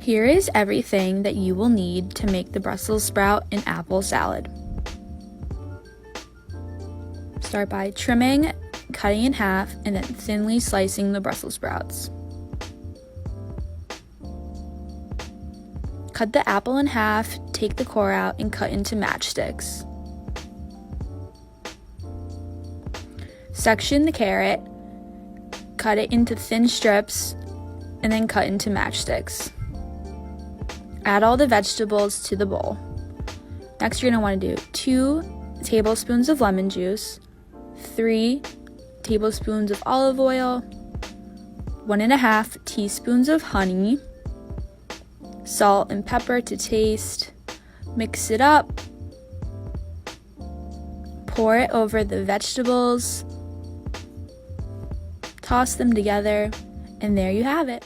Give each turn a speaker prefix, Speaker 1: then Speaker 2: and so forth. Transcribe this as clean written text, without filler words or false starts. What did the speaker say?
Speaker 1: Here is everything that you will need to make the Brussels sprout and apple salad. Start by trimming, cutting in half, and then thinly slicing the Brussels sprouts. Cut the apple in half, take the core out, and cut into matchsticks. Section the carrot, cut it into thin strips, and then cut into matchsticks. Add all the vegetables to the bowl. Next, you're going to want to do 2 tablespoons of lemon juice, 3 tablespoons of olive oil, 1.5 teaspoons of honey, salt and pepper to taste. Mix it up. Pour it over the vegetables. Toss them together, and there you have it.